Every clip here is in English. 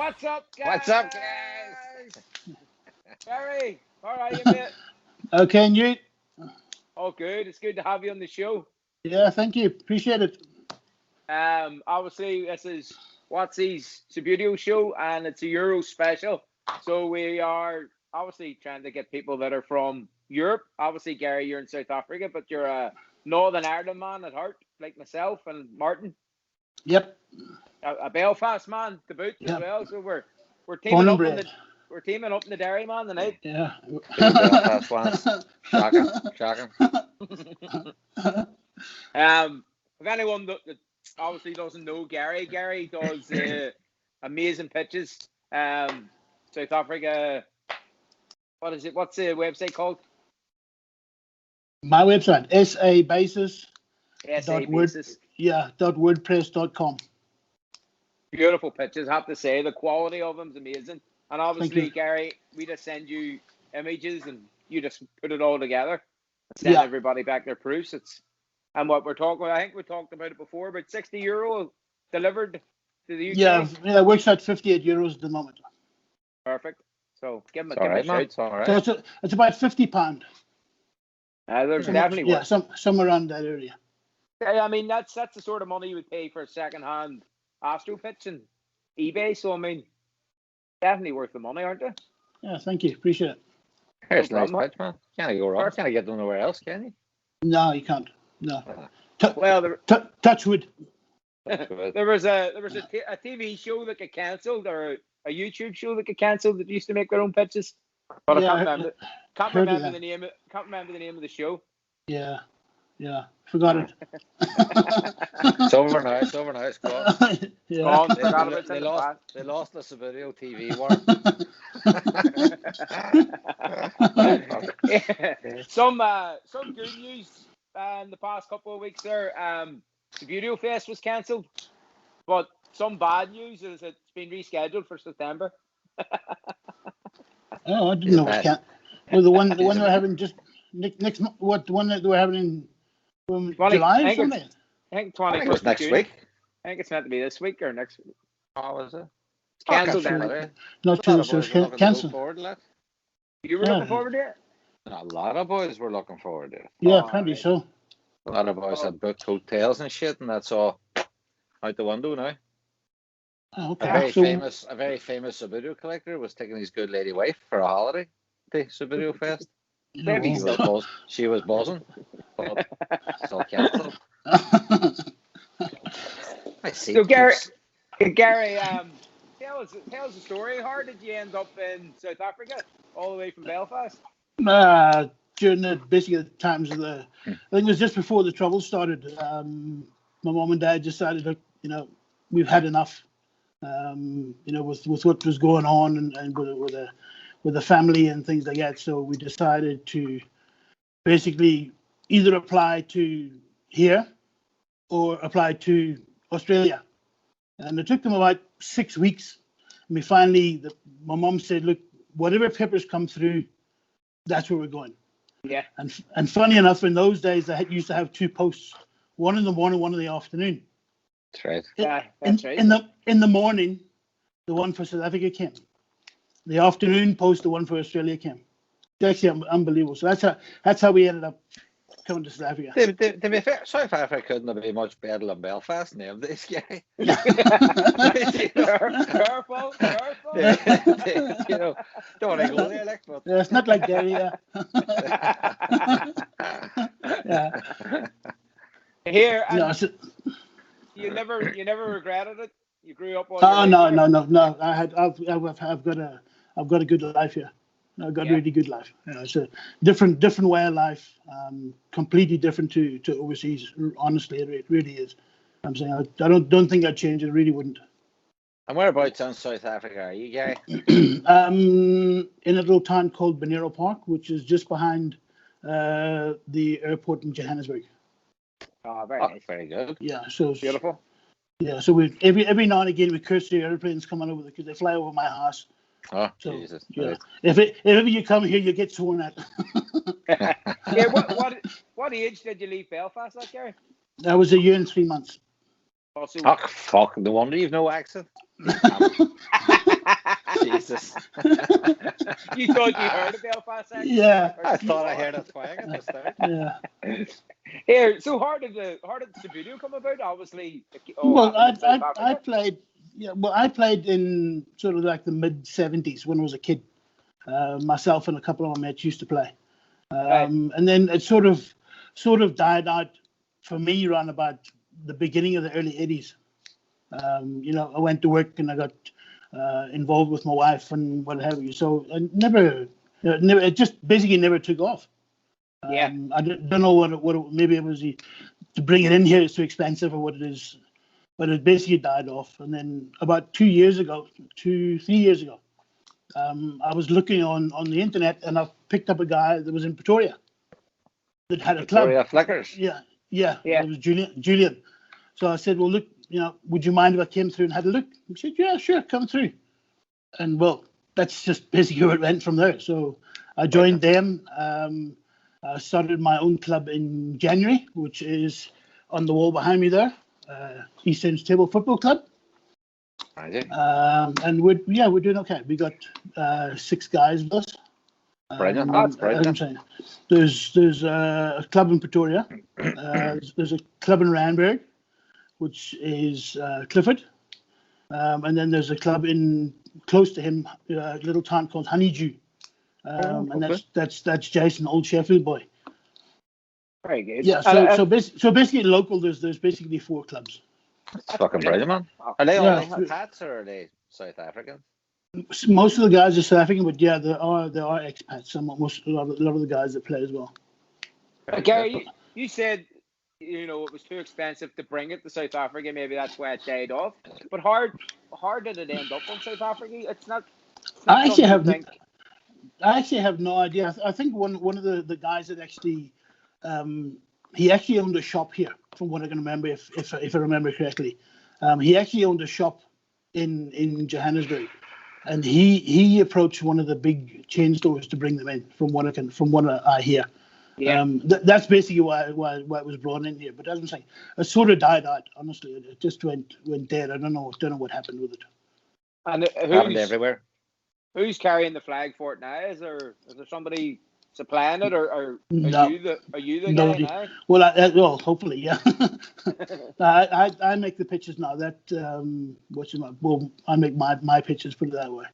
What's up, guys? What's up, guys? Barry, how are you, mate? Okay, and you? Oh, good. It's good to have you on the show. Yeah, thank you. Appreciate it. Obviously, this is Watsies Subbuteo show, and it's a Euro special. So we are obviously trying to get people that are from Europe. Obviously, Gary, you're in South Africa, but you're a Northern Ireland man at heart, like myself and Martin. Yep. A Belfast man to boot as well. So we're teaming Born and up bred. we're teaming up in the dairy man tonight. Yeah. Belfast ones. Shocking. If anyone that obviously doesn't know Gary does amazing pitches. South Africa. What is it? What's the website called? My website, sabasis. Basis. Yeah, .wordpress.com. Beautiful pitches. I have to say the quality of them is amazing. And obviously, you. Gary, we just send you images and you just put it all together and send everybody back their proofs. And what we're talking about, I think we talked about it before, about €60 delivered to the UK. Yeah, it works out €58 at the moment. Perfect. So give them a Right, shout. it's all right. So it's about £50. There's definitely yeah, worth. somewhere around that area. I mean, that's the sort of money you would pay for a second-hand Astro pitch and eBay. So I mean, definitely worth the money, aren't they? Yeah, thank you. Appreciate it. Here's a nice pitch, man. Can't go wrong. Can't get them nowhere else, can you? No, you can't. No. Touch wood. There was a TV show that got cancelled, or a YouTube show that got cancelled that used to make their own pitches. But I can't remember the name. Can't remember the name of the show. Yeah, forgot it. It's over now. It's gone. Yeah. They lost the Subbuteo TV war. Some good news in the past couple of weeks there. The Subbuteo Fest was cancelled, but some bad news is it's been rescheduled for September. Oh, I didn't know it can't. Well, the one we're having just next month. What the one that we're having in July or something? I think it's next week. I think it's meant to be this week or next week. Oh, is it? It's cancelled. Not too so it's cancelled. You were looking forward to it? A lot of boys were looking forward to it. Yeah, apparently so. A lot of boys had booked hotels and shit, and that's all out the window now. Oh, okay. A very famous Subbuteo collector was taking his good lady wife for a holiday to Subbuteo Fest. She was buzzing, but still cancelled. So Gary, tell us the story. How did you end up in South Africa, all the way from Belfast? During the basically times of I think it was just before the trouble started. My mom and dad decided that we've had enough. With what was going on and with the family and things like that. So we decided to basically either apply to here or apply to Australia. And it took them about 6 weeks. And we finally, my mom said, look, whatever papers come through, that's where we're going. Yeah. And funny enough, in those days, they used to have two posts, one in the morning, one in the afternoon. That's right. That's right. In the morning, the one for South Africa came. The afternoon post, the one for Australia came. It's actually unbelievable. So that's how we ended up coming to South Africa. To be fair, South Africa couldn't have been much better than Belfast named this guy. Careful. Don't want to go there, like, but yeah, it's not like Gary. Yeah. Here. No, you never regretted it. You grew up on. Oh no. I've got a good life here. I've got a really good life. It's a different way of life. Completely different to overseas. Honestly, it really is. I'm saying I don't think I'd change it. Really wouldn't. And whereabouts in South Africa are you, Gary? In a little town called Bonero Park, which is just behind the airport in Johannesburg. Oh, very nice. Very good. Yeah, so it's beautiful. Yeah, so we every now and again we curse the airplanes coming over because they fly over my house. Oh, so, Jesus! Yeah, Right. if ever you come here, you get sworn at. Yeah, what age did you leave Belfast, like, Gary? That was 1 year and 3 months. Oh, so Oh, fuck! No wonder you've no accent. Jesus. You thought you heard a Belfast accent? Yeah. I thought I heard a twang at the start. Yeah. Here, so how did the Subbuteo come about? Obviously, it all Well, happened in South I Africa. played. Yeah. Well, I played in sort of like the mid '70s when I was a kid. Myself and a couple of my mates used to play. Right. And then it sort of died out for me around about the beginning of the early '80s. I went to work and I got involved with my wife and what have you. So I never, it just basically never took off. Yeah. I don't know what maybe it was to bring it in here is too expensive or what it is, but it basically died off. And then about 3 years ago, I was looking on the internet and I picked up a guy that was in Pretoria that had a club. Victoria Flickers. Yeah. Yeah. It was Julian. So I said, well, look, would you mind if I came through and had a look? He said, yeah, sure, come through. And well, that's just basically where it went from there. So I joined them. I started my own club in January, which is on the wall behind me there, East End Table Football Club. Right. And we're doing okay. We got 6 guys with us. Brilliant. That's brilliant. There's a club in Pretoria. There's a club in Randburg, which is Clifford. And then there's a club in close to him, a little town called Honeydew. And that's Jason, old Sheffield boy. Very good. Yeah. So basically local, there's basically 4 clubs. That's fucking brilliant, man. Are they all expats or are they South African? Most of the guys are South African, but yeah, there are expats. A lot of the guys that play as well. Gary, you said it was too expensive to bring it to South Africa. Maybe that's why it died off. But how did it end up in South Africa? It's not I actually have no idea. I think one of the guys that actually he actually owned a shop here, from what I can remember, if I remember correctly. He actually owned a shop in Johannesburg, and he approached one of the big chain stores to bring them in. From what I hear. Yeah. That's basically why it was brought in here. But as I'm saying, it sort of died out. Honestly, it just went dead. I don't know what happened with it. And Happened everywhere. Who's carrying the flag for it now? Is there somebody supplying it, or are No. you the guy now? Well, hopefully, yeah. I make the pictures now. That I make my pictures. Put it that way.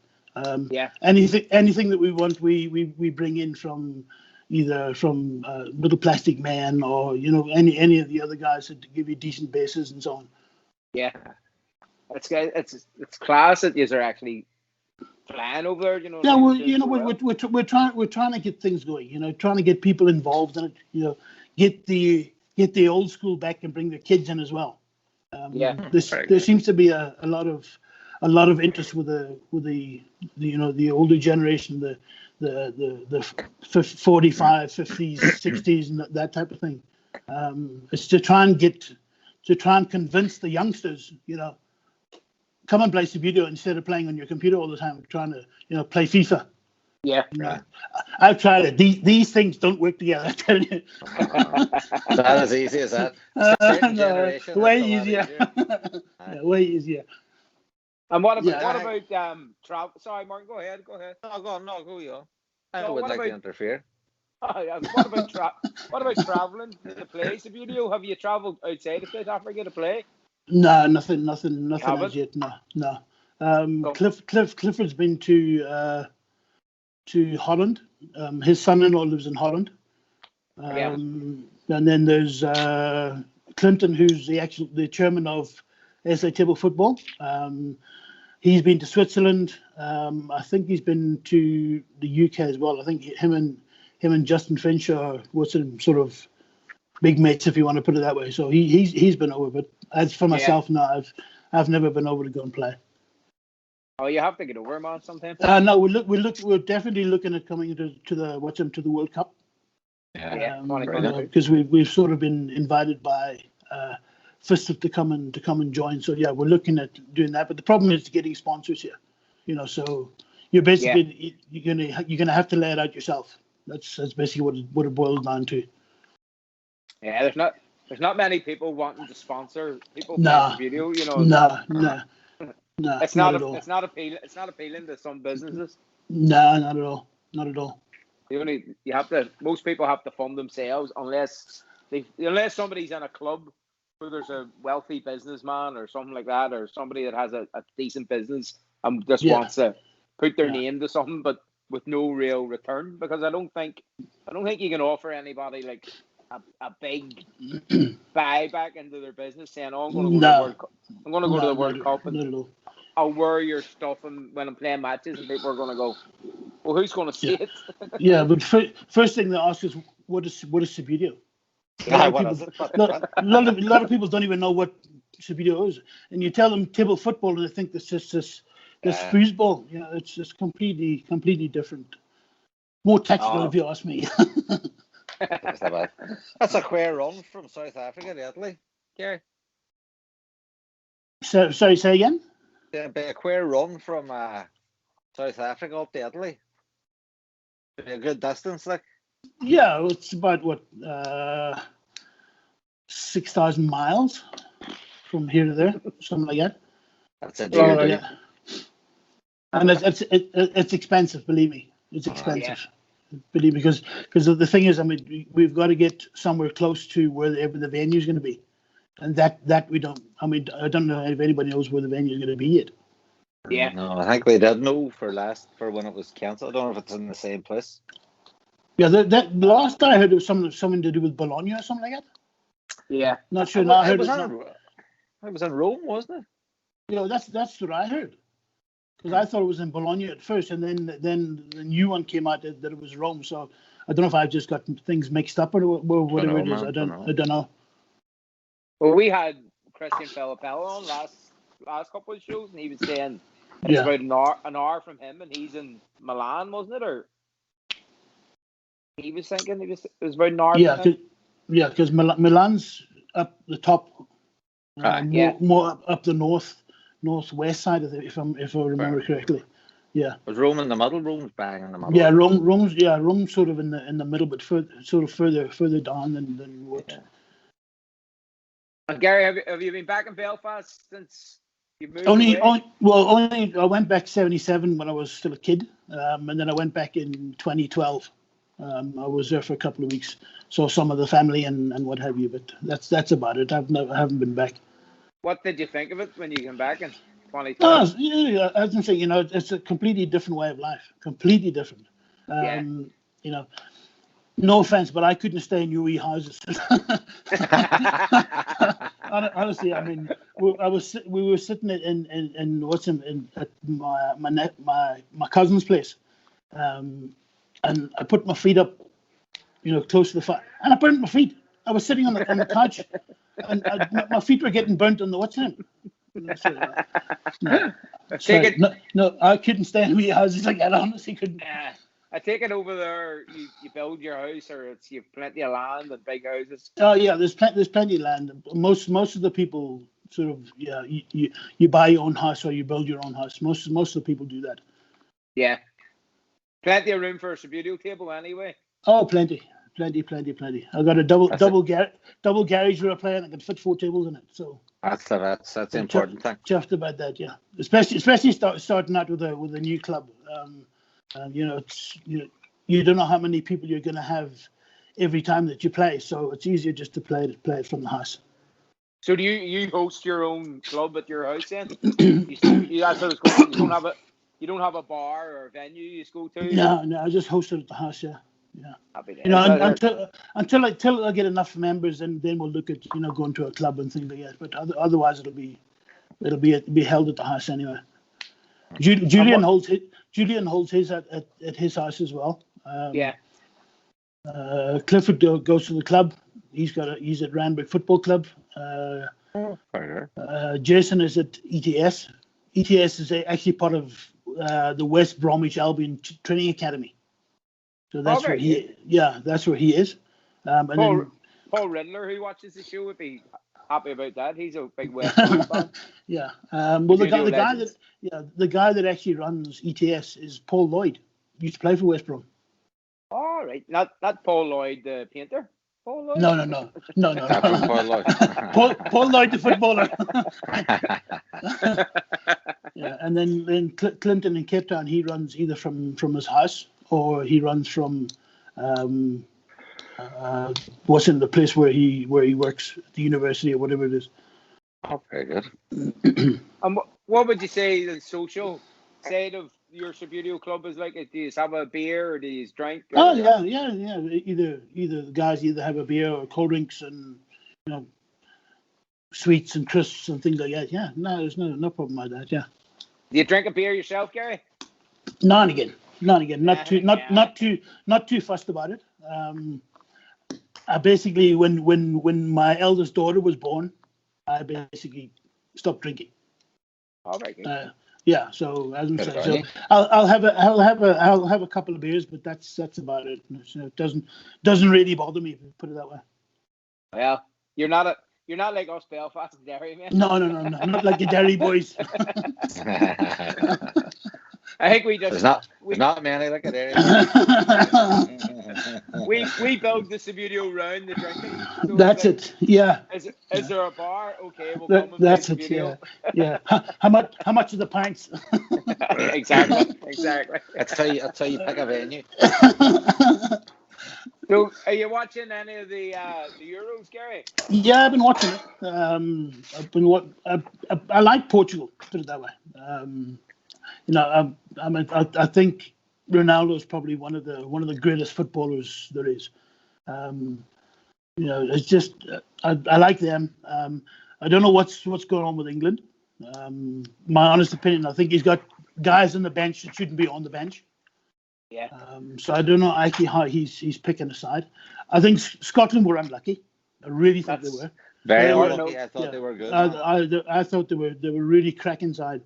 Yeah. Anything that we want, we bring in from either from Little Plastic Man or any of the other guys that give you decent bases and so on. Yeah. It's class that you're actually playing over there. Yeah, well, we're trying to get things going. Trying to get people involved in it. Get the old school back and bring the kids in as well. There seems to be a lot of interest with the older generation, the 45, 50s, 60s, and that type of thing. It's to try and convince the youngsters, come and play Subbuteo instead of playing on your computer all the time, trying to play FIFA. Yeah. I've tried it. These things don't work together, I tell you. Not as easy as that. No, way easier. Yeah, way easiar. And what about travel? Sorry, Martin, go ahead. No, go you. I wouldn't like to interfere. What about traveling to play Subbuteo? Have you travelled outside of South Africa to play? No, nothing as yet. No. Clifford's been to Holland. His son-in-law lives in Holland. And then there's Clinton, who's the chairman of SA Table Football. He's been to Switzerland. I think he's been to the UK as well. I think him and Justin Finch are sort of big mates, if you want to put it that way. So he's been over. But as for myself, no, I've never been over to go and play. Oh, you have to get over, man, sometime. No, we're definitely looking at coming to the World Cup. Because we've sort of been invited by Fisted to come and join. So yeah, we're looking at doing that. But the problem is getting sponsors here. So you're basically you're gonna have to lay it out yourself. That's basically what it boils down to. Yeah, there's not many people wanting to sponsor people. No. Video, No. No, It's not not at all. it's not appealing. It's not appealing to some businesses. No, not at all. Not at all. Most people have to fund themselves unless somebody's in a club where there's a wealthy businessman or something like that, or somebody that has a decent business and just wants to put their name to something, but with no real return. Because I don't think you can offer anybody like a big buyback into their business saying, "Oh, I'm going to go to the World Cup. I'm going to go to the World Cup and I'll wear your stuff and when I'm playing matches," and people are going to go, "Well, who's going to see it?" Yeah, but first thing they ask is, what is Subbuteo? A lot of people don't even know what Subbuteo is, and you tell them table football, and they think it's just this foosball. You know, it's just completely different. More tactical, if you ask me. That's a queer run from South Africa to Italy, Gary. So, sorry, say again? It'd be a queer run from South Africa up to Italy. It'd be a good distance, like. Yeah, it's about 6,000 miles from here to there, something like that. That's a dear dude. And it's expensive, believe me. It's expensive. Believe me, because the thing is, I mean, we've got to get somewhere close to wherever the venue is going to be, and that we don't. I mean, I don't know if anybody knows where the venue is going to be yet. Yeah. No, I think they did know for when it was cancelled. I don't know if it's in the same place. Yeah, that last I heard it was something to do with Bologna or something like that. Yeah. Not sure. Now I heard it was in Rome, wasn't it? You know, that's what I heard. Because I thought it was in Bologna at first, and then the new one came out that it was Rome. So I don't know if I've just got things mixed up or whatever it is. I don't know. Well, we had Christian Filippello on last couple of shows, and he was saying it's about an hour from him, and he's in Milan, wasn't it? Or he was thinking it was about an hour. Yeah, because Milan's up the top, more up the northwest side of it, if I remember correctly. Yeah. Was Rome in the middle? Rome's bang in the middle. Yeah, Rome's sort of in the middle, but further down than what. Yeah. Gary, have you been back in Belfast since you moved only away? I went back 1977 when I was still a kid, and then I went back in 2012. I was there for a couple of weeks, saw some of the family and what have you, but that's about it. I haven't been back. What did you think of it when you came back in 2012? Oh, yeah, I was going to say, you know, it's a completely different way of life, completely different. You know, no offense, but I couldn't stay in UE houses. Honestly, I mean, we were sitting at my cousin's place, and I put my feet up, you know, close to the fire, and I burnt my feet. I was sitting on the couch, and my feet were getting burnt on the what's name. No, I couldn't stay in UE houses like that. I honestly couldn't. I take it over there. You build your house, or you've plenty of land and big houses. Oh yeah, there's plenty of land. Most of the people sort of you buy your own house or you build your own house. Most of the people do that. Yeah, plenty of room for a Subbuteo table anyway. Oh, plenty. I got a double garage where I play, and I can fit 4 tables in it. So that's the important thing. Chuffed about that, yeah. Especially starting out with a new club. You know, you don't know how many people you're going to have every time that you play, so it's easier just to play it from the house. So do you host your own club at your house then? You don't have a bar or a venue you go to? No, I just host it at the house, yeah. You know, until I get enough members, and then we'll look at, you know, going to a club and things like that. But otherwise, it'll be held at the house anyway. Julian holds his at his house as well. Clifford goes to the club. He's at Randburg Football Club. Jason is at ETS. ETS is actually part of the West Bromwich Albion Training Academy. So that's where he is. Paul Riddler, who watches the show, would be happy about that. He's a big West Brom fan. Yeah. Well, the guy that actually runs ETS is Paul Lloyd. He used to play for West Brom. All right, not Paul Lloyd, the painter. Paul Lloyd? No. Paul Lloyd. Paul Lloyd, the footballer. Yeah, and then Clinton in Cape Town, he runs either from his house or he runs from what's in the place where he works at the university or whatever it is. Oh, very good. And what would you say the social side of your Subbuteo club is like? Do you have a beer or do you drink? Oh yeah. Either the guys either have a beer or cold drinks and sweets and crisps and things like that. Yeah, no, there's no problem like that. Yeah. Do you drink a beer yourself, Gary? Now and again. Not too fussed about it. I basically, when my eldest daughter was born, I basically stopped drinking. All right. Yeah. So as I'm saying, so I'll have a couple of beers, but that's about it. It doesn't really bother me, put it that way. Well, you're not like us Belfast and Derry, man. No, not like the Derry boys. I think we just there's not many like a Derry. we build the Subbuteo round the drinking. So that's it. Yeah. Is there a bar? Okay, we'll come and that's play it. Subbuteo. Yeah. How much are the pints? Exactly. That's how you pick a venue. So, are you watching any of the Euros, Gary? Yeah, I've been watching it. I like Portugal. Put it that way. I think Ronaldo is probably one of the greatest footballers there is. It's just I like them. I don't know what's going on with England. My honest opinion, I think he's got guys on the bench that shouldn't be on the bench. Yeah. So I don't know actually how he's picking a side. I think Scotland were unlucky. I really think they were. Very unlucky. I thought they were good. I thought they were really cracking side.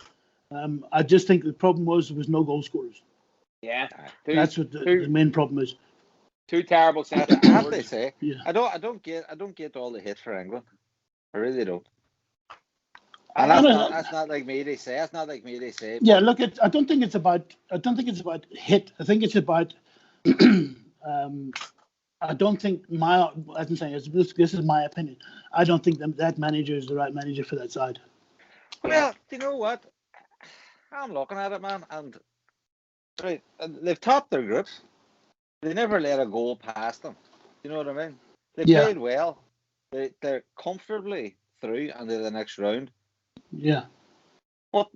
I just think the problem was there was no goal scorers. Yeah. That's what the main problem is. Two terrible centre I have to forwards. say, Yeah. I don't get all the hate for England. I really don't. And that's not like me to say. That's not like me to say. Yeah, look, I don't think it's about hit. I think it's about. I don't think as I'm saying, this is my opinion. I don't think that manager is the right manager for that side. Well, you know what? I'm looking at it, man, and right, they've topped their group. They never let a goal past them. You know what I mean? They played well. They're comfortably through into the next round. Yeah. But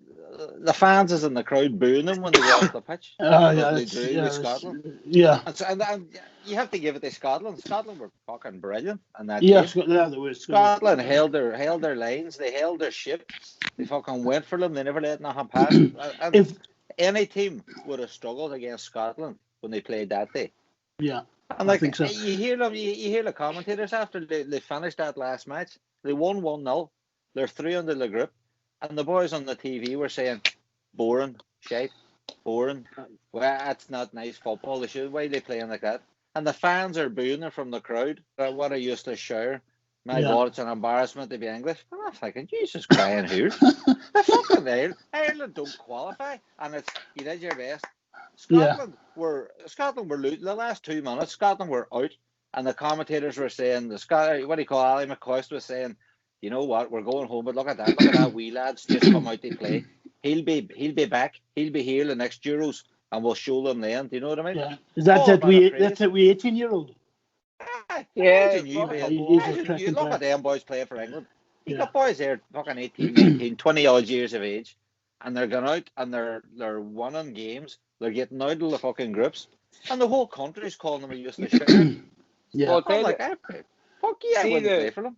the fans is in the crowd booing them when they go off the pitch. They drew with Scotland. Yeah. And you have to give it to Scotland. Scotland were fucking brilliant. And that Scotland held their lines. They held their ship. They fucking went for them. They never let nothing pass. And if any team would have struggled against Scotland when they played that day. Yeah. And like, I think so. you hear them. You hear the commentators after they finished that last match. They won 1-0. They're 3 under the group. And the boys on the TV were saying, boring, shite, boring. Well, that's not nice football. Why are they playing like that? And the fans are booing them from the crowd. What a useless shower. My God, it's an embarrassment to be English. And I'm thinking, Jesus Christ, who? The fucking Ireland don't qualify. And you did your best. Scotland were losing the last 2 minutes. Scotland were out. And the commentators were saying, Ali McCoist was saying, you know what? We're going home, but look at that wee lad's just come out to play. He'll be back. He'll be here the next Euros, and we'll show them then. Do you know what I mean? Yeah. That's that we 18-year-old. Yeah. You look at them boys playing for England. You got boys there, fucking 18, 19, 20 odd years of age, and they're going out and they're winning games. They're getting out of the fucking groups, and the whole country's calling them a useless shit. Yeah. Well, I'm like, fuck yeah, I wouldn't play for them.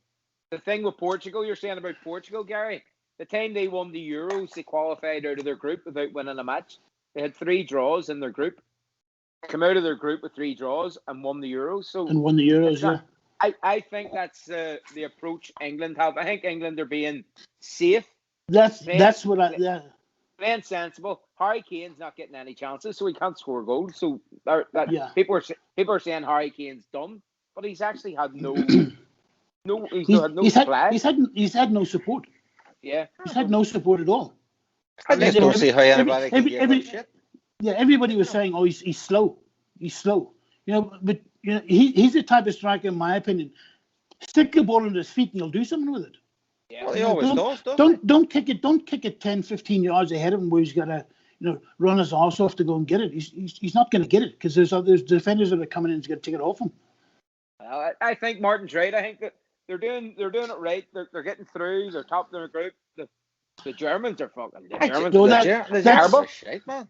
The thing with Portugal, you're saying about Portugal, Gary, the time they won the Euros, they qualified out of their group without winning a match. They had 3 draws in their group. Come out of their group with 3 draws and won the Euros. And won the Euros, yeah. I think that's the approach England have. I think England are being safe. That's what I. Yeah. Playing sensible. Harry Kane's not getting any chances, so he can't score goals. So people are saying Harry Kane's done, but he's actually had no. He's had no support. Yeah, he's had no support at all. I just don't see how anybody can give him shit. Yeah, everybody was saying, "Oh, he's slow. He's slow." But he's the type of striker, in my opinion. Stick the ball on his feet and he'll do something with it. Yeah. Well, he always does, doesn't Don't kick it 10, 15 yards ahead of him where he's got to, run his arse off to go and get it. He's not going to get it because there's defenders that are coming in and going to take it off him. Well, I think Martin's right. I think that they're doing it right. They're getting through. They're top of their group. The Germans are fucking. The Germans the terrible. are shite, man.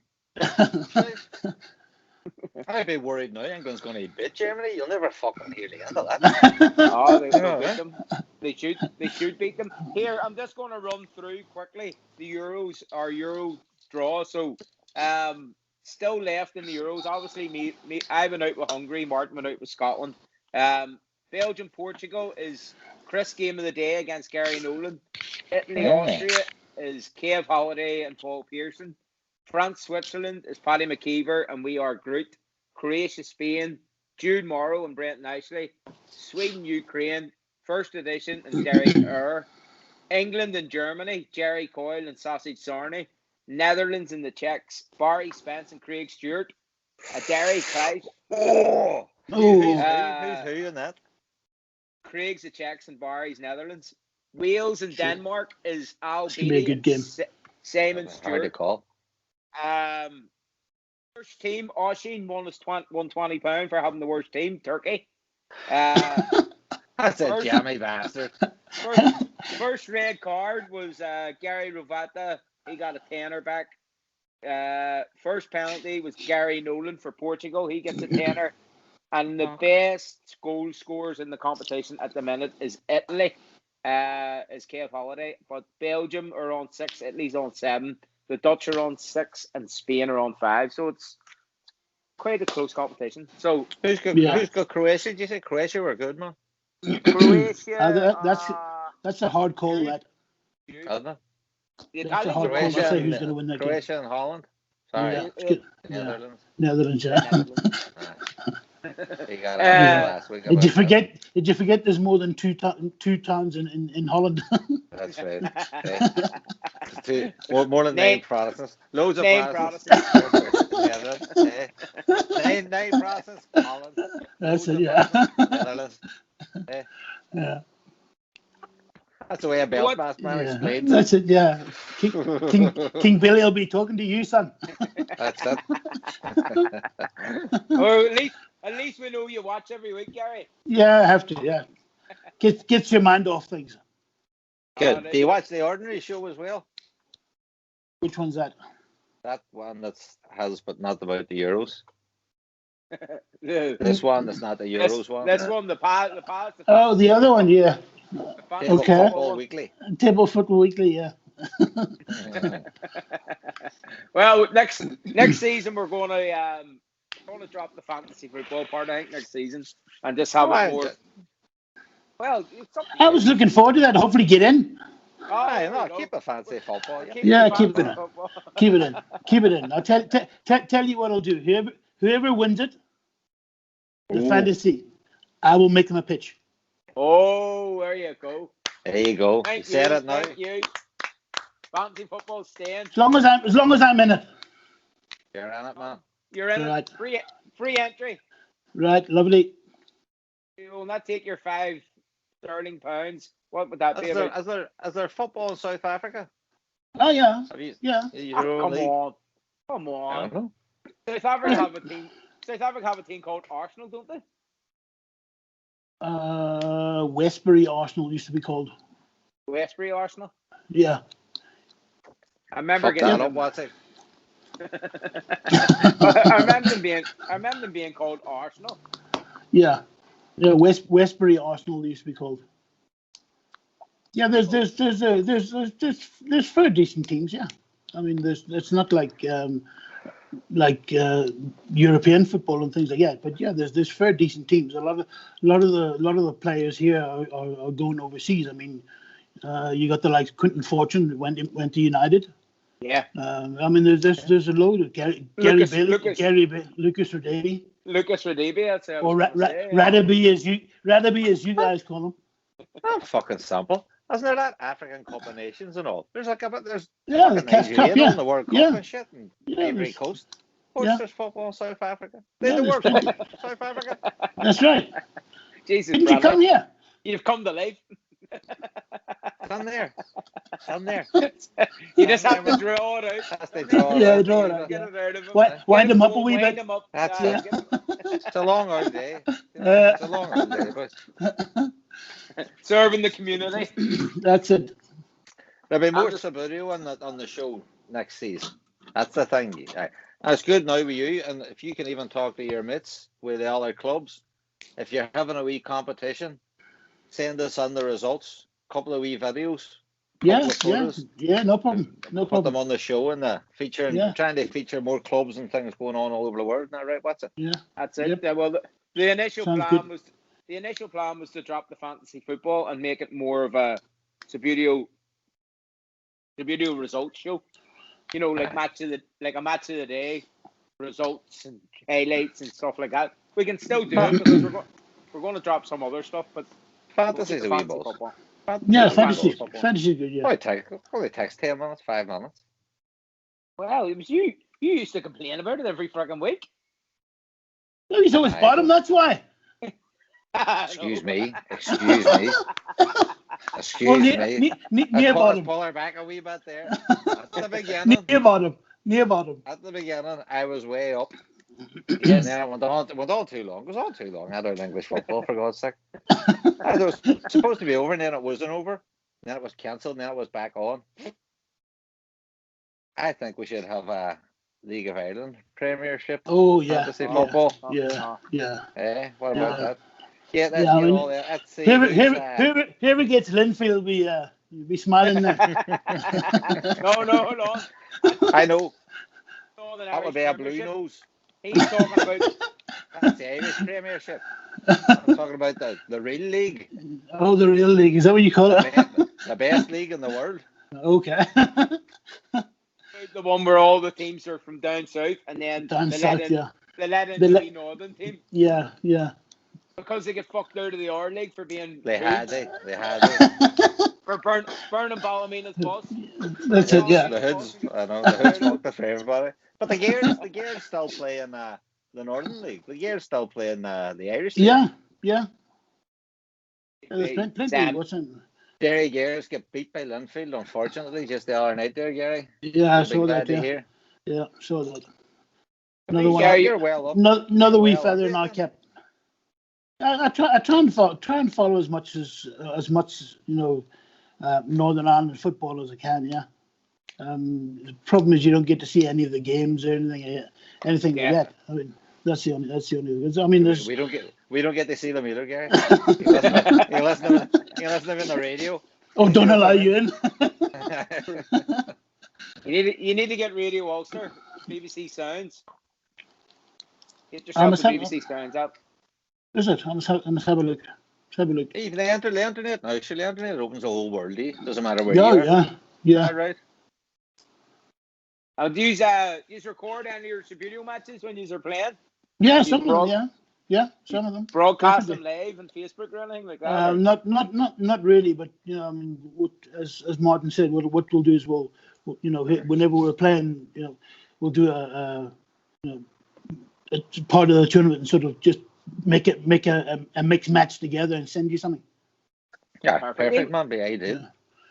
I'd be worried now England's going to beat Germany. You'll never fucking hear the end of that. Oh, they'll beat them. They should beat them. Here, I'm just going to run through quickly the Euro draw. So, still left in the Euros. Obviously, me, I went out with Hungary. Martin went out with Scotland. Belgium, Portugal is Chris game of the day against Gary Nolan. Italy, Austria is Kev Holiday and Paul Pearson. France, Switzerland is Paddy McKeever and we are Groot. Croatia, Spain, Jude Morrow and Brenton Ashley. Sweden, Ukraine, first edition and Derek Err. England and Germany, Jerry Coyle and Sausage Sarney. Netherlands and the Czechs, Barry Spence and Craig Stewart. Derry Price. Who's who in that? Craig's the Czechs and Barry's Netherlands. Wales and Denmark is Al It's gonna be a good game. Simon Hard to Stewart. call. First team, Oshin won us £120 for having the worst team, Turkey. That's a jammy bastard. First red card was Gary Rovata. He got a tenner back. First penalty was Gary Nolan for Portugal. He gets a tenner. And the best goal scorers in the competition at the minute is Italy, is Kev Holiday. But Belgium are on 6, Italy's on 7. The Dutch are on 6 and Spain are on 5. So it's quite a close competition. So Who's got Croatia? Did you say Croatia were good, man? Croatia. That's a hard call. That Isn't it? that's a hard call to say who's going to win that game. Croatia and Holland. Sorry. Yeah, it's good. Netherlands. Netherlands. Yeah. You got last week. Did you forget? There's more than two towns in Holland. That's right. More than 9 Protestants. Loads of 9 Protestants. Nine Protestants. Holland. That's it. Yeah. Netherlands. Yeah. That's the way a Belfast man explains. That's it. Yeah. King Billy will be talking to you, son. That's it. Or at least we know you watch every week, Gary. Yeah, I have to. Yeah. Gets your mind off things. Good. Do you watch the Ordinary show as well? Which one's that? That one but not about the Euros. This This one that's not the Euros one. This one, the past. Oh, the other one, yeah. Table Okay. Football Weekly. Table Football Weekly, yeah. Well, next season we're going to drop the fantasy football part. I think next season and just have it more. Well, I was looking forward to that. Hopefully, get in. Keep a fancy football. Keep it in. Keep it in. I'll tell you what I'll do. Whoever wins it, the fantasy, I will make them a pitch. Oh, there you go. There you go. Thank you said you, it now. Thank you. Fantasy football staying. As long as I'm in it. You're in it, man. You're in Right. it. Free entry. Right, lovely. You will not take your £5 sterling pounds. What would that be about? Is there football in South Africa? Oh yeah. Yeah. Come on. I don't know. South Africa have a team. South Africa have a team called Arsenal, don't they? Westbury Arsenal used to be called. Westbury Arsenal. Yeah. I remember Fuck that up, what's it? I remember them being called Arsenal. Yeah. Yeah. Westbury Arsenal used to be called. Yeah. There's fair decent teams. Yeah. I mean, it's not like European football and things like that. But yeah, there's fair decent teams. A lot of the players here are going overseas. I mean, you got the likes Quentin Fortune went to United. Yeah. I mean, there's a load of Lucas Radebe. Lucas Radebe, that's it. Or Radebe as you guys call him. Not fucking simple. Isn't there that African Cup of Nations and all? There's the CAF Cup, on the World Cup and shit and Yeah, Ivory Coast. There's football in South Africa. Yeah, The there's World Cup South Africa. That's right. Jesus, Didn't you brother. come here? You've come to life. Stand there. Stand there. You just have to draw it out. Has to draw it Yeah, out. draw it out. Get it out of him. Wind him up a going, wee wind bit. him up. That's Yeah, it. get him- It's a long old day. It's a long old day, but Serving the community. That's it. there'll be more I'm just- Subbuteo on the show next season. That's the thing. That's good now with you, and if you can even talk to your mates with the other clubs, if you're having a wee competition, send us on the results, couple of wee videos, Yeah, couple of photos, no problem. No put them problem. on the show and featuring, Yeah. trying to feature more clubs and things going on all over the world. Isn't that right? What's it? Yeah. That's it. Yep. Yeah, well, the initial Sounds plan good. was to drop the fantasy football and make it more of a Subbuteo results show. You know, like a match of the day, results and highlights and stuff like that. We can still do it because we're going to drop some other stuff, but Fantasy's a wee fantasy ball. football. Yeah, Fantasy fantasy good. Yeah. Probably takes 10 minutes, 5 minutes. Well, it was you. You used to complain about it every fucking week. Well, he's always bottom. That's why. Excuse me. Excuse me. Excuse Well, me. near bottom. Pull her back a wee bit there. At the beginning, Near bottom. Near bottom. at the beginning, I was way up. And then it went on too long. It was on too long. I don't English football, for God's sake. It was supposed to be over, and then it wasn't over. Then it was cancelled, and then it was back on. I think we should have a League of Ireland Premiership Oh yeah. fantasy football. Yeah. Yeah. Eh, what about Yeah. that? Yeah, Yeah, I mean, all that. Let's see. Whoever gets Linfield will be smiling there. No, hold on. I know. Northern That would be Irish a blue Premiership. nose. He's talking about That's the Irish Premiership. I'm talking about the real league. Oh, the real league. Is that what you call it? The best league in the world. Okay. the one where all the teams are from down south, and then Down they south, let in, yeah. they let in They the let- wee northern team Yeah, yeah. because they get fucked out of the R League for being They rude, had it. for burning Ballymena's bus. That's it, yeah. The hoods. I know the hoods fucked it for everybody. But the Gears still playing the Northern League. The Gears still playing the Irish League. Yeah, yeah. There's They- plenty Sam, watching. Derry Gears get beat by Linfield, unfortunately, just the other night there, Gary. Yeah, I Big saw glad that, to yeah. hear. Yeah, saw that. I Another mean, one. Gary, you're well up. Another wee Well, feather in our cap. I try and follow as much Northern Ireland football as I can. Yeah. The problem is you don't get to see any of the games or anything like that. I mean, that's the only. I mean, there's. We don't get to see them either, Gary. You listen to them in the radio. Oh, don't allow you in. You need to get Radio Ulster, BBC Sounds. Get yourself the BBC Sounds up. Is it? I must have a look. Even the internet. No, actually, the internet opens the whole world. Doesn't matter where you are. Yeah. Is that right? Do you record any of your Subbuteo matches when you are playing? Yeah, some of them. Yeah, some of them. Broadcast them live on Facebook or anything like that? Not really, but I mean, as Martin said, what we'll do is we'll whenever we're playing, we'll do a part of the tournament and sort of just make a mixed match together and send you something. Yeah, perfect man. Be ideal.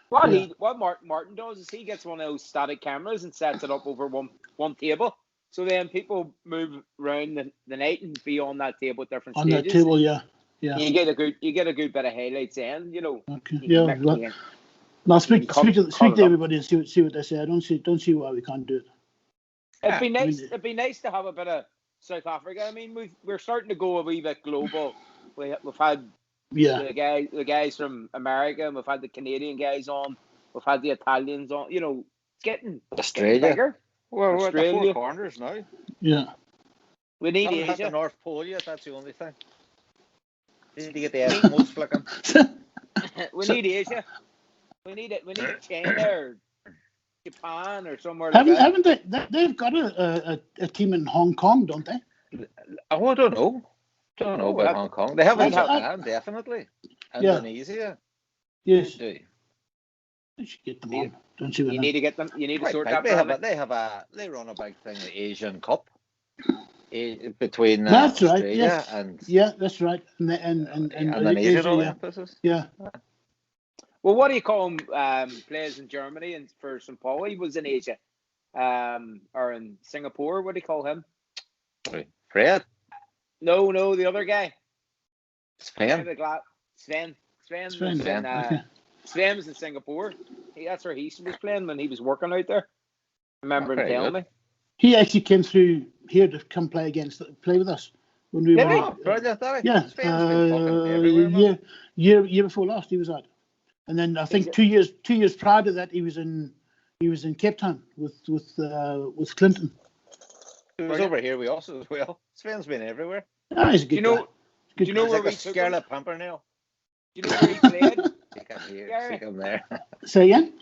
What Martin does is he gets one of those static cameras and sets it up over one table. So then people move around the night and be on that table at different stages. On that table, yeah. You get a good bit of highlights in, Okay. Yeah. Now speak to everybody and see what they say. I don't see why we can't do it. It'd be nice. It'd be nice to have a bit of South Africa. I mean, we're starting to go a wee bit global. We've had the guys from America, and we've had the Canadian guys on. We've had the Italians on. It's getting Australia. bigger. Well, we're at the Australia. four corners now. Yeah. We need Haven't hit Asia. the North Pole yet. That's the only thing. We need to get the Eskimos flicking. We need Asia. We need it. We need China or Japan or somewhere. Haven't they? They've got a team in Hong Kong, don't they? Oh, I don't know. Don't know about Hong Kong. They have in I- Japan, definitely. Yeah. Indonesia. Yes. Do. They should get them on. Don't you? You need to get them. You need to sort Quite that. big. They run a big thing, the Asian Cup, between That's right, Australia yes. and Yeah, that's right. And Indonesia. Asia, All yeah. that places. Yeah. Well, what do you call him? Plays in Germany and for St. Paul. He was in Asia, or in Singapore. What do you call him? Fred? No, the other guy. Sven? Sven. Okay. Sven was in Singapore. That's where he was playing when he was working out there. I remember him telling me. He actually came through here to come play with us when we Did were. he? Yeah. Year before last, he was out, and then I think 2 years prior to that, he was in Cape Town with Clinton. He was over here. We also as well. Sven's been everywhere. Ah, he's a good guy. Do you know where like we took Scarlet him? Pimpernel. Do you know where he played? Stick him here. Stick him there. Say again.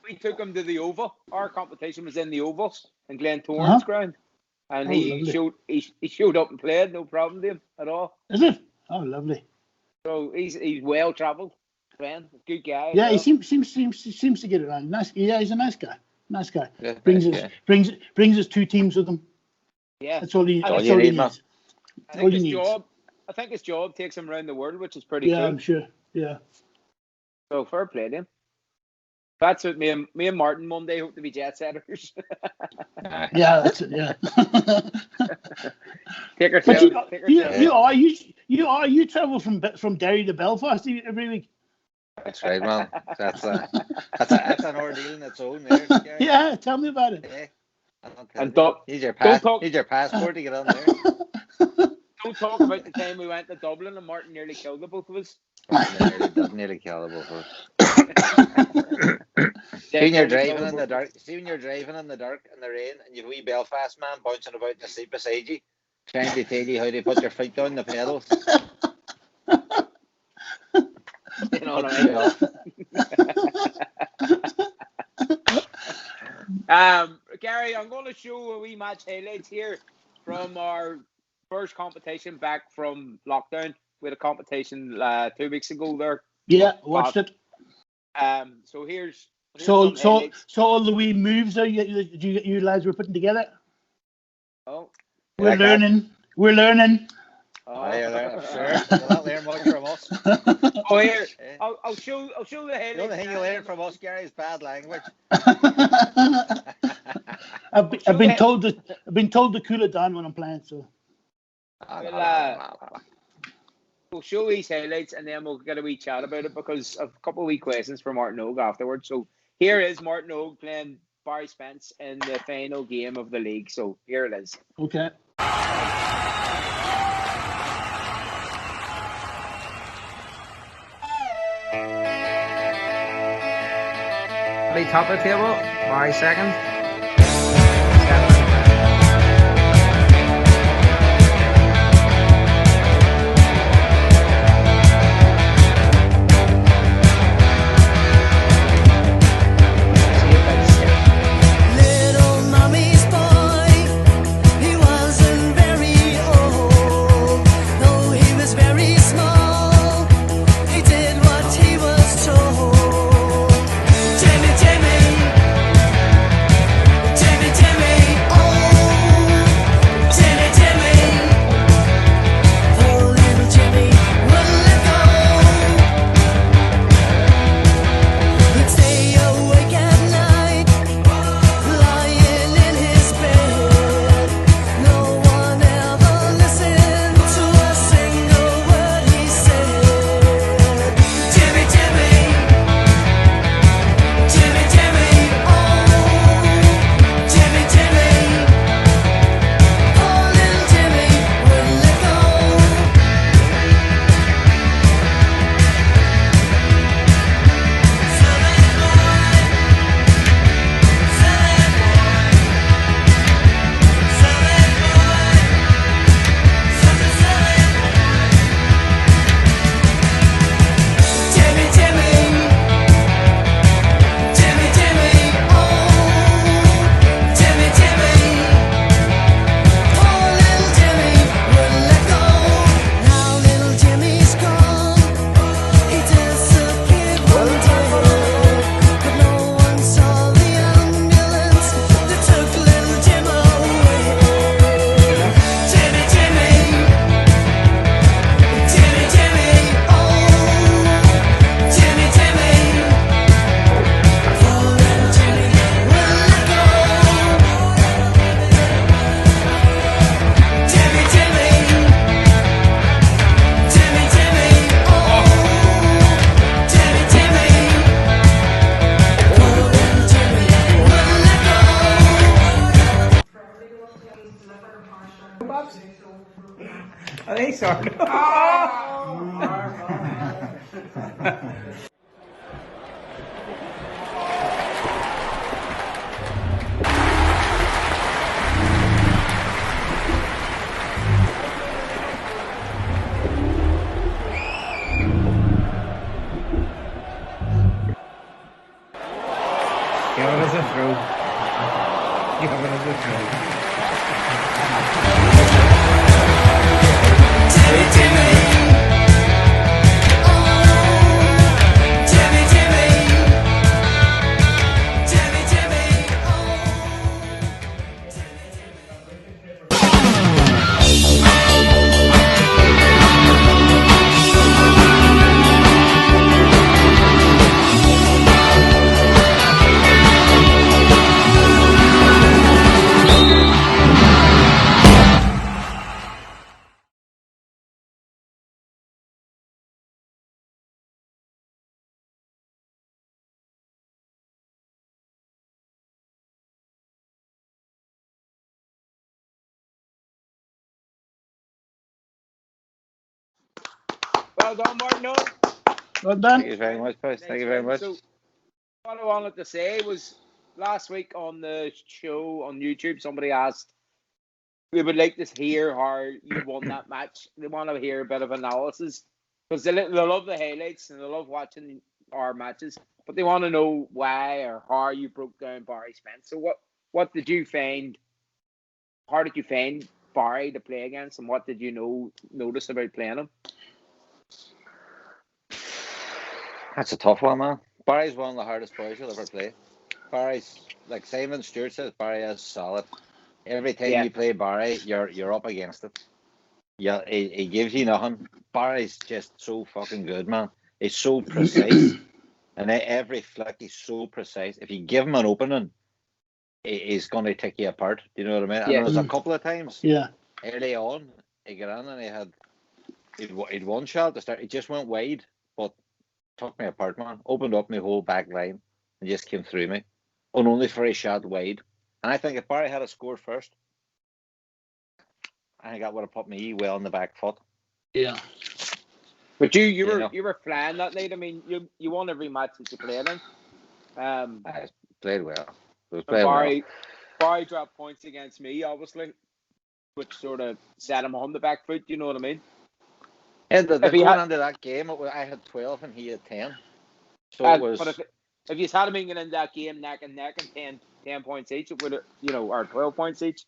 We took him to the Oval. Our competition was in the Oval in Glentoran's ground, and he showed up and played. No problem to him at all. Is it? Oh, lovely. So he's well travelled. Sven, good guy. Yeah, he seems to get around. Nice. Yeah, he's a nice guy. Nice guy. Yeah, brings his 2 teams with him. Yeah, that's all he needs. I think his job takes him around the world, which is pretty cool. Yeah, I'm sure. Yeah. So fair play to him. That's what me and Martin Monday hope to be jet setters. Yeah, that's it. Yeah. Take her tail. You travel from Derry to Belfast every week. That's right, man. That's an ordeal in its own. There, yeah, tell me about it. Yeah. And need your passport to get on there. Don't talk about the time we went to Dublin and Martin nearly killed the both of us. Nearly killed the both of us. See when you're driving in the dark in the rain, and you've a wee Belfast man bouncing about in the seat beside you, trying to tell you how to put your feet down the pedals. You know what I mean? Gary, I'm going to show a wee match highlights here from our first competition back from lockdown. We had a competition 2 weeks ago there. Yeah, watched it. So here's so all the wee moves that you lads were putting together. Oh, we're learning. We're learning. Oh, yeah, sure. You'll not learn much from us. Oh, here, I'll show the highlights. The only thing you learn from us, Gary, is bad language. I've been told to cool it down when I'm playing. So we'll show these highlights and then we'll get a wee chat about it because of a couple of wee questions for Martin Ogue afterwards. So here is Martin Ogue playing Barry Spence in the final game of the league. So here it is. Okay. Top of the table, Barry second. Are they sorry? Give us a throw. Give us a throw. Well done, Martin. No. Well done. Thank you very much, boys. Thank you very much. So, what I wanted to say was last week on the show on YouTube, somebody asked, we would like to hear how you won that match. They want to hear a bit of analysis because they love the highlights and they love watching our matches, but they want to know why or how you broke down Barry Spence. So, what did you find? How did you find Barry to play against, and what did you notice about playing him? That's a tough one, man. Barry's one of the hardest boys you'll ever play. Barry's, like Simon Stewart says, Barry is solid. Every time you play Barry, you're up against it. Yeah, he gives you nothing. Barry's just so fucking good, man. He's so precise. And every flick, he's so precise. If you give him an opening, he's going to take you apart. Do you know what I mean? And there was a couple of times early on, he got in and he'd one shot to start. He just went wide, but took me apart, man. Opened up my whole back line and just came through me. And only for a shot wide. And I think if Barry had scored first, I think that would have put me well on the back foot. Yeah. But you were flying that night. I mean, you won every match that you played in. I played well. Barry dropped points against me, obviously, which sort of set him on the back foot. You know what I mean? Yeah, going into that game, I had 12 and he had 10. So it was. But if you had him in that game neck and neck and 10 points each, it would have, or 12 points each,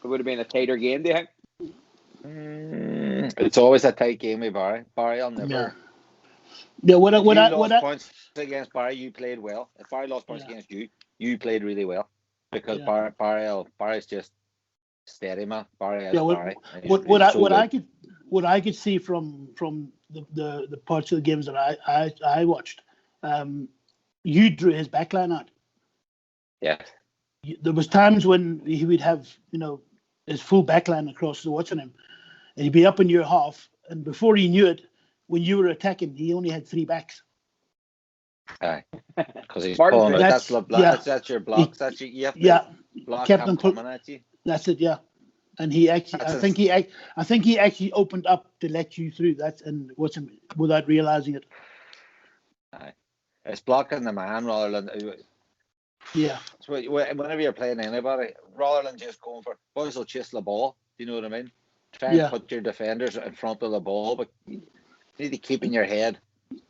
it would have been a tighter game, do you think? It's always a tight game with Barry. Barry, I'll never. Yeah. Yeah. When I lost points against Barry, you played well. If Barry lost points against you, you played really well because Barry's just steady, man. Barry is Barry. What I could see from the parts of the games that I watched, you drew his backline out. Yeah. There was times when he would have, his full backline across the watching him, and he'd be up in your half, and before he knew it, when you were attacking, he only had 3 backs. Aye, because he's pulling it. That's your blocks. You have to block him coming at you. That's it. Yeah. And he actually, I think he actually opened up to let you through that and watch him without realizing it. Aye. It's blocking the man rather than. Yeah. So whenever you're playing anybody, rather than just going for boys will chase the ball. Do you know what I mean? Try and put your defenders in front of the ball, but you need to keep in your head.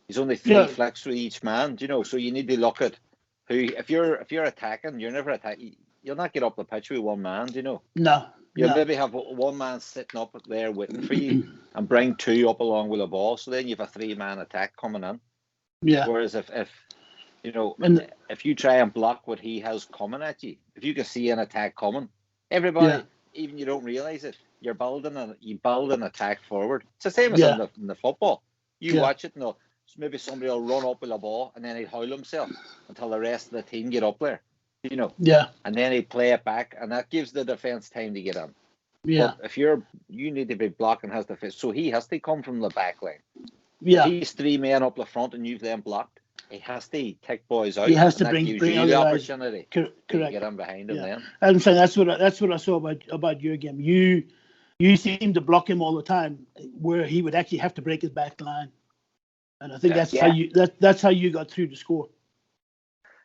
There's only 3 flicks through each man. So you need to look at who. If you're attacking, you're never attacking. You'll not get up the pitch with one man. Do you know? No. You'll maybe have one man sitting up there waiting for you and bring 2 up along with the ball. So then you have a 3-man attack coming in. Yeah. Whereas if you try and block what he has coming at you, if you can see an attack coming, everybody, even you don't realize it, you build an attack forward. It's the same as in the football. You watch it and maybe somebody will run up with the ball and then he'll howl himself until the rest of the team get up there. Yeah. And then he'd play it back, and that gives the defense time to get in. Yeah. But if you need to be blocking his defense, so he has to come from the back line. Yeah. If he's 3 men up the front and you've them blocked, he has to take boys out. He has to bring you the opportunity correct. to get in behind him. Then I'm saying that's what I saw about your game. You you seem to block him all the time, where he would actually have to break his back line. And I think that's how you got through to score.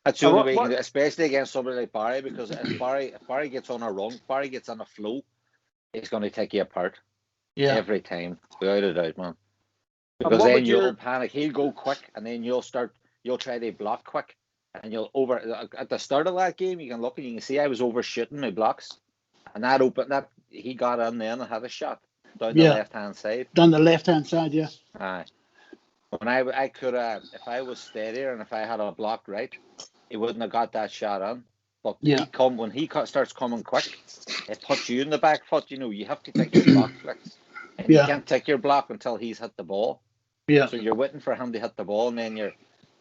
That's the only way you can do, especially against somebody like Barry, because if Barry gets on a run, Barry gets on a flow, he's going to take you apart. Yeah. Every time, without a doubt, man. Because then you'll panic. He'll go quick, and then you'll try to block quick, and at the start of that game, you can look and you can see I was overshooting my blocks, and that he got in then and had a shot down the left-hand side. Down the left-hand side, yeah. Aye. When I could if I was steadier and if I had a block right, he wouldn't have got that shot on. But when he starts coming quick, it puts you in the back foot. You have to take your block flicks. And you can't take your block until he's hit the ball. Yeah. So you're waiting for him to hit the ball, and then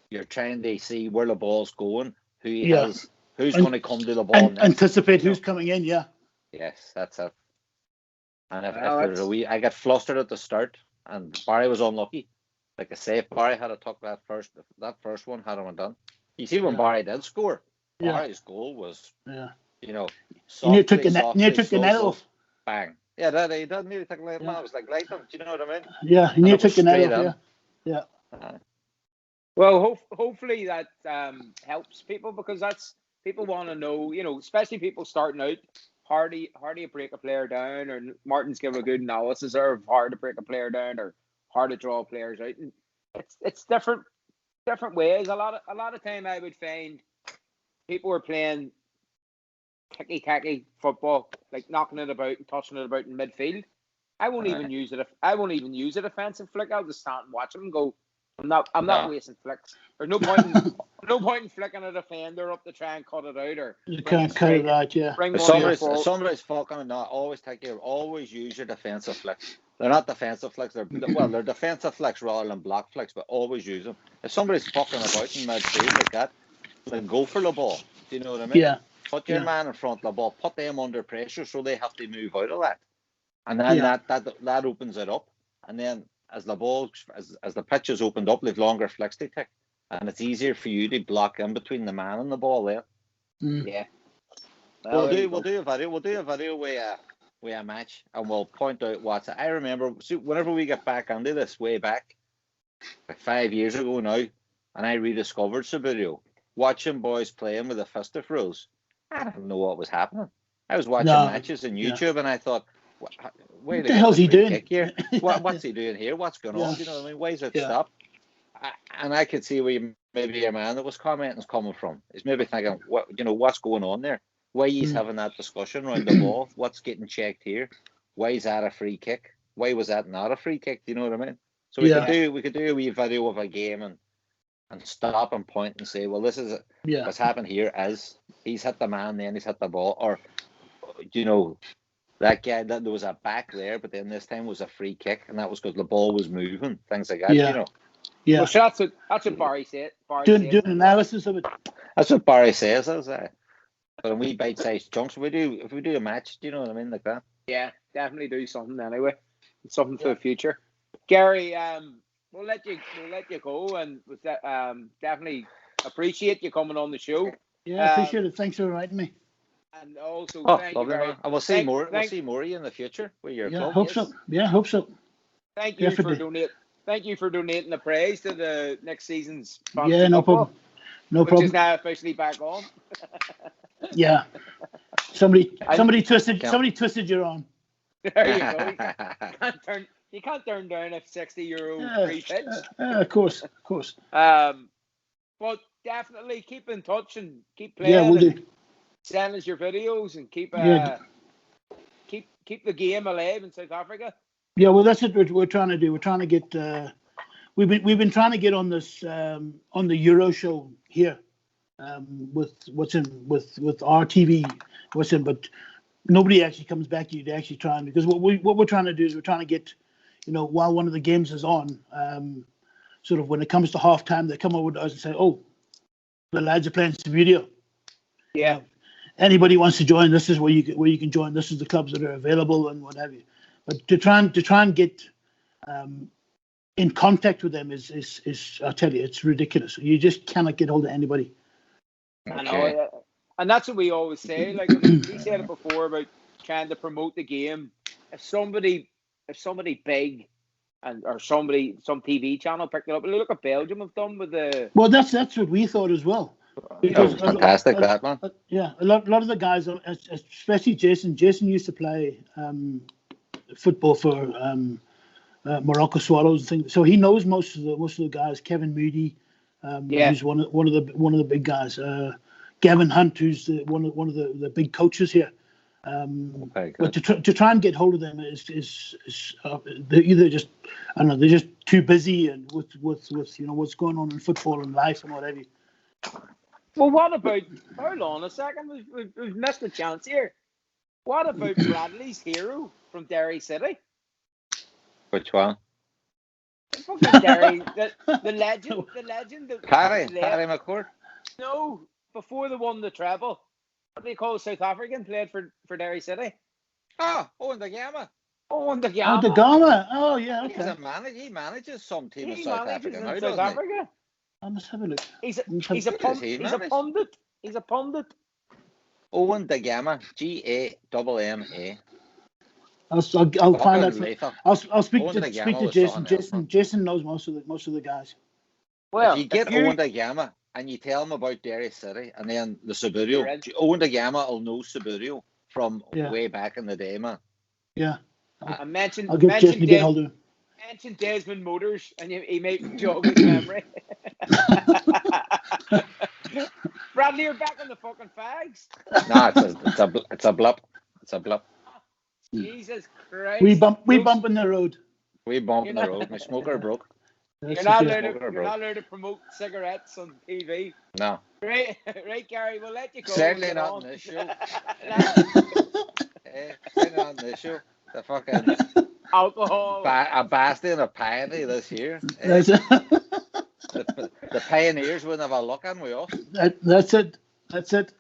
you're trying to see where the ball's going, who's going to come to the ball. Anticipate who's coming in, yeah. Yes, that's it. And if there's I got flustered at the start, and Barry was unlucky. Like I say, if Barry had took that first one, had him done. You see when Barry did score, Barry's goal was, softly, took the net off. Bang. Yeah, he did nearly take the net off. It was like lightning. Do you know what I mean? Yeah, he nearly took the net off. Yeah. Well, hopefully that helps people, because people want to know, especially people starting out, hard to break a player down, or Martin's given a good analysis of hard to break a player down or hard to draw players out. And it's different ways. A lot of time I would find people were playing ticky-tacky football, like knocking it about and touching it about in midfield. I won't even use it. I won't even use a defensive flick. I'll just stand and watch them and go. I'm not wasting flicks. There's no point in flicking a defender up to try and cut it out, or you can't cut it out. Yeah. Somebody's fucking not always use your defensive flicks. They're not defensive flicks. They're defensive flicks rather than block flicks, but always use them. If somebody's fucking about in midfield like that, then go for the ball. Do you know what I mean? Yeah. Put your man in front of the ball. Put them under pressure so they have to move out of that, and then that opens it up. And then as the pitch is opened up, they've longer flicks to take, and it's easier for you to block in between the man and the ball there. Yeah. We'll do a video. We'll do a video with a match, and we'll point out what's. I remember whenever we get back into this way back, like 5 years ago now, and I rediscovered Subbuteo, watching boys playing with the fistif rules. I didn't know what was happening. I was watching matches on YouTube, and I thought, what the hell's he doing here? What's he doing here? What's going on? You know what I mean? Why is it stopped? And I could see where maybe a man that was commenting is coming from. He's maybe thinking, what's going on there? Why he's having that discussion around the ball? What's getting checked here? Why is that a free kick? Why was that not a free kick? Do you know what I mean? So we could do a wee video of a game and stop and point and say, well, this is what's happened here is he's hit the man, then he's hit the ball, or that guy, that there was a back there, but then this time was a free kick, and that was because the ball was moving, things like that. Yeah. Well, that's what Barry said. Doing an analysis of it. That's what Barry says. But we bite-sized chunks. If we do a match, do you know what I mean, like that? Yeah, definitely do something anyway. Something for the future. Gary, we'll let you go, and definitely appreciate you coming on the show. Yeah, I appreciate it. Thanks for inviting me. And also, thank you very much. And we'll see more. We'll see more of you in the future with your club. Hope so. Yeah, hope so. Thank you for donating. Thank you for donating the praise to the next season's. Yeah, no problem. No problem. Which is now officially back on. Yeah. Somebody twisted your arm. There you go. You can't turn down a €60 free pitch. Of course. But definitely keep in touch and keep playing. Yeah, we'll do. Send us your videos and keep the game alive in South Africa. Yeah, well, that's what we're trying to do. We're trying to get. We've been trying to get on this on the Euro show here, with our TV, but nobody actually comes back to you to actually try, because what we're trying to do is we're trying to get, while one of the games is on, sort of when it comes to halftime, they come over to us and say, "Oh, the lads are playing Subbuteo. Yeah, anybody wants to join, this is where you can join. This is the clubs that are available and what have you." But to try and get in contact with them is I tell you, it's ridiculous. You just cannot get hold of anybody. I know, and that's what we always say. Like we said it before about trying to promote the game if somebody big or some TV channel picked it up, look at Belgium have done with the. Well, that's what we thought as well. That was fantastic, that man. Yeah, a lot of the guys, especially Jason. Jason used to play football for Morocco Swallows and things, so he knows most of the guys. Kevin Moody, who's one of the big guys. Gavin Hunt, who's one of the big coaches here. But to try and get hold of them is they're either just, I don't know, they're just too busy and with what's going on in football and life and whatever. Well, what about, hold on a second, we've missed a chance here. What about Bradley's hero from Derry City? Which one? Fucking Derry, the legend. Harry McCourt? No, before they won the treble. What do you call South African? Played for Derry City. Owen de Gama. Owen de Gama. Oh, de Gama. Oh, yeah, okay. He manages some team in South Africa. I must have a look. He's a pundit. He's a pundit. Owen de Gama. Gamma. I'll find out. I'll speak to Jason. Jason knows most of the guys. Well, if you get Owen de Gama and you tell him about Derry City and then the Subbuteo, Owen de Gama will know Subbuteo from way back in the day, man. Yeah. I mentioned I'll get Jason to get hold of him. Mentioned Desmond Motors and he made jog his memory. Bradley, you're back on the fucking fags. No, it's a blip. It's a blip. Jesus Christ. We bump in the road. We bump in the road. My smoker broke. You're not allowed to promote cigarettes on TV. No. Right, Gary, we'll let you go. Certainly not on this show. Certainly not on this show. The fucking alcohol. A bastion of piety this year. The pioneers wouldn't have a look in with us. That's it.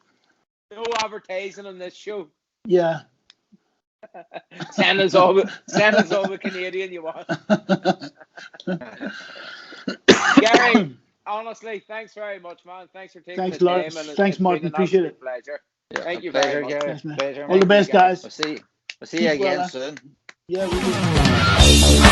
No advertising on this show. Yeah. Send us all the Canadian you want. Gary, honestly, thanks very much, man. Thanks for taking the time. Thanks, Martin. Appreciate it. Pleasure. Yeah, Thank you pleasure, very much. Gary. Pleasure, all the best, guys. We'll see you again soon. Yeah, we will.